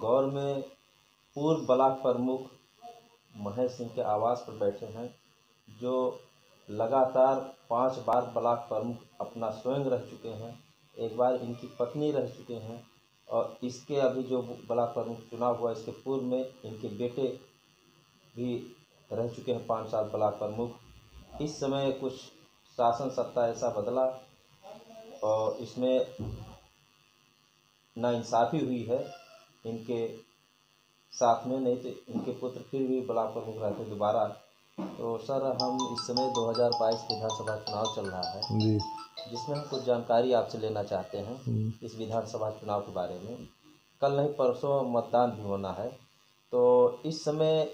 गौर में पूर्व ब्लॉक प्रमुख महेश सिंह के आवास पर बैठे हैं, जो लगातार 5 बार ब्लॉक प्रमुख अपना स्वयं रह चुके हैं। एक बार इनकी पत्नी रह चुके हैं और इसके अभी जो ब्लॉक प्रमुख चुनाव हुआ इसके पूर्व में इनके बेटे भी रह चुके हैं 5 साल ब्लॉक प्रमुख। इस समय कुछ शासन सत्ता ऐसा बदला और इसमें नाइंसाफ़ी हुई है इनके साथ में, नहीं तो इनके पुत्र फिर भी ब्लॉक प्रमुख रहते दोबारा। तो सर, हम इस समय 2022 विधानसभा चुनाव चल रहा है जी, जिसमें हम कुछ जानकारी आपसे लेना चाहते हैं इस विधानसभा चुनाव के बारे में। कल नहीं परसों मतदान भी होना है, तो इस समय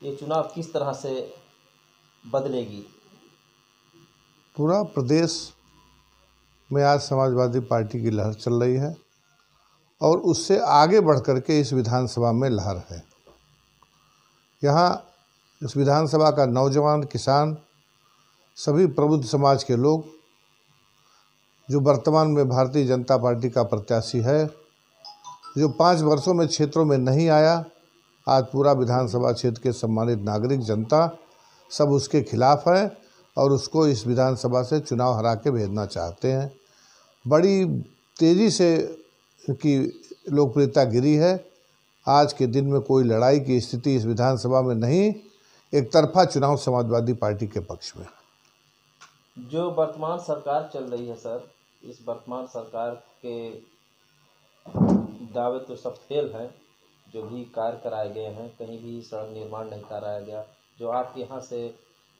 ये चुनाव किस तरह से बदलेगी? पूरा प्रदेश में आज समाजवादी पार्टी की लहर चल रही है और उससे आगे बढ़ कर के इस विधानसभा में लहर है। यहाँ इस विधानसभा का नौजवान, किसान, सभी प्रबुद्ध समाज के लोग, जो वर्तमान में भारतीय जनता पार्टी का प्रत्याशी है, जो 5 वर्षों में क्षेत्रों में नहीं आया, आज पूरा विधानसभा क्षेत्र के सम्मानित नागरिक जनता सब उसके खिलाफ है और उसको इस विधानसभा से चुनाव हरा के भेजना चाहते हैं। बड़ी तेज़ी से की लोकप्रियता गिरी है। आज के दिन में कोई लड़ाई की स्थिति इस विधानसभा में नहीं, एक तरफा चुनाव समाजवादी पार्टी के पक्ष में। जो वर्तमान सरकार चल रही है सर, इस वर्तमान सरकार के दावे तो सब फेल हैं। जो भी कार्य कराए गए हैं, कहीं भी सड़क निर्माण नहीं कराया गया। जो आपके यहाँ से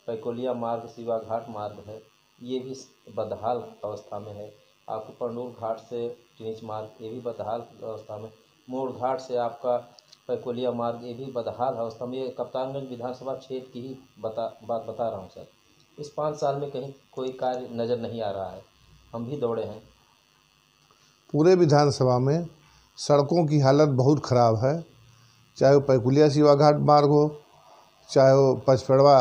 पैकोलिया मार्ग, शिवा घाट मार्ग है, ये भी बदहाल अवस्था में है। आपको पंडूर घाट से टिनिच मार्ग, ये भी बदहाल अवस्था में। मोड़ घाट से आपका पैकोलिया मार्ग, ये भी बदहाल अवस्था में। ये कप्तानगंज विधानसभा क्षेत्र की ही बात बता रहा हूँ सर। इस 5 साल में कहीं कोई कार्य नज़र नहीं आ रहा है। हम भी दौड़े हैं। पूरे विधानसभा में सड़कों की हालत बहुत ख़राब है, चाहे वो पैकुलिया शिवा घाट मार्ग हो, चाहे वो पचपेड़वा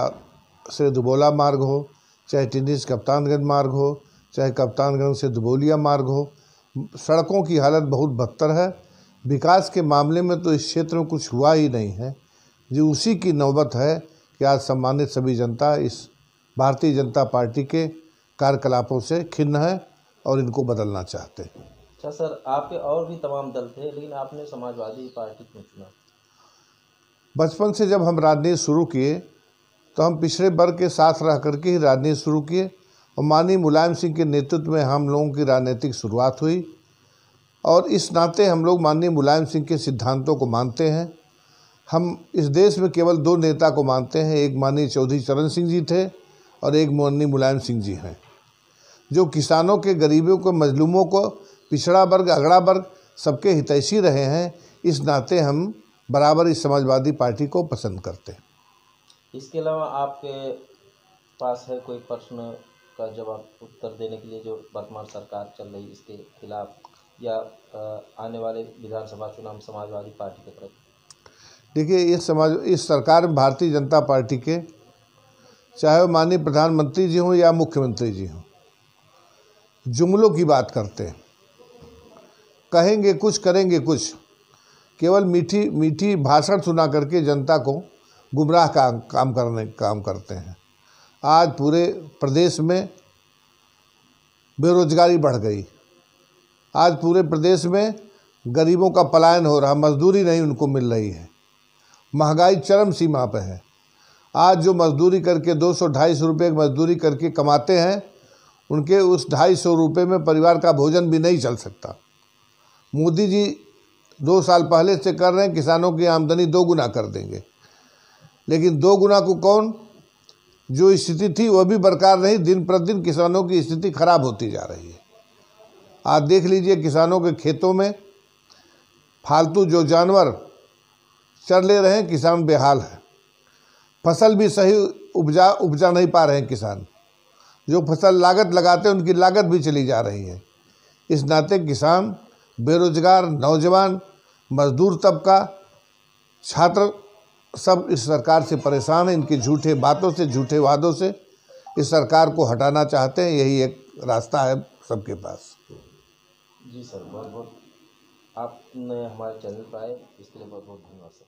से दुबोला मार्ग हो, चाहे टिनिच कप्तानगंज मार्ग हो, चाहे कप्तानगंज से दुबोलिया मार्ग हो। सड़कों की हालत बहुत बदतर है। विकास के मामले में तो इस क्षेत्र में कुछ हुआ ही नहीं है। जो उसी की नौबत है कि आज सम्मानित सभी जनता इस भारतीय जनता पार्टी के कार्यकलापों से खिन्न है और इनको बदलना चाहते हैं। अच्छा सर, आपके और भी तमाम दल थे, लेकिन आपने समाजवादी पार्टी क्यों चुना? बचपन से जब हम राजनीति शुरू किए तो हम पिछड़े वर्ग के साथ रह करके ही राजनीति शुरू किए और माननीय मुलायम सिंह के नेतृत्व में हम लोगों की राजनीतिक शुरुआत हुई और इस नाते हम लोग माननीय मुलायम सिंह के सिद्धांतों को मानते हैं। हम इस देश में केवल 2 नेता को मानते हैं, एक माननीय चौधरी चरण सिंह जी थे और एक माननीय मुलायम सिंह जी हैं, जो किसानों के, गरीबों को, मजलूमों को, पिछड़ा वर्ग, अगड़ा वर्ग सबके हितैषी रहे हैं। इस नाते हम बराबर इस समाजवादी पार्टी को पसंद करते हैं। इसके अलावा आपके पास है कोई प्रश्न का जवाब उत्तर देने के लिए, जो वर्तमान सरकार चल रही इसके खिलाफ या आने वाले विधानसभा चुनाव समाजवादी पार्टी के प्रति? देखिए, इस सरकार में भारतीय जनता पार्टी के, चाहे वो माननीय प्रधानमंत्री जी हों या मुख्यमंत्री जी हों, जुमलों की बात करते हैं, कहेंगे कुछ, करेंगे कुछ, केवल मीठी मीठी भाषण सुना करके जनता को गुमराह काम करते हैं। आज पूरे प्रदेश में बेरोजगारी बढ़ गई। आज पूरे प्रदेश में गरीबों का पलायन हो रहा, मजदूरी नहीं उनको मिल रही है, महंगाई चरम सीमा पर है। आज जो मजदूरी करके 200-250 रुपये की मजदूरी करके कमाते हैं, उनके उस 250 रुपये में परिवार का भोजन भी नहीं चल सकता। मोदी जी 2 साल पहले से कर रहे हैं, किसानों की आमदनी 2 गुना कर देंगे, लेकिन 2 गुना को कौन, जो स्थिति थी वह भी बरकरार नहीं। दिन प्रतिदिन किसानों की स्थिति खराब होती जा रही है। आज देख लीजिए, किसानों के खेतों में फालतू जो जानवर चर ले रहे हैं, किसान बेहाल है। फसल भी सही उपजा नहीं पा रहे हैं किसान। जो फसल लागत लगाते हैं उनकी लागत भी चली जा रही है। इस नाते किसान, बेरोजगार, नौजवान, मजदूर तबका, छात्र सब इस सरकार से परेशान हैं। इनकी झूठे बातों से, झूठे वादों से इस सरकार को हटाना चाहते हैं। यही एक रास्ता है सबके पास। जी सर, बहुत बहुत आपने हमारे चैनल पर आए इसके लिए बहुत बहुत धन्यवाद सर।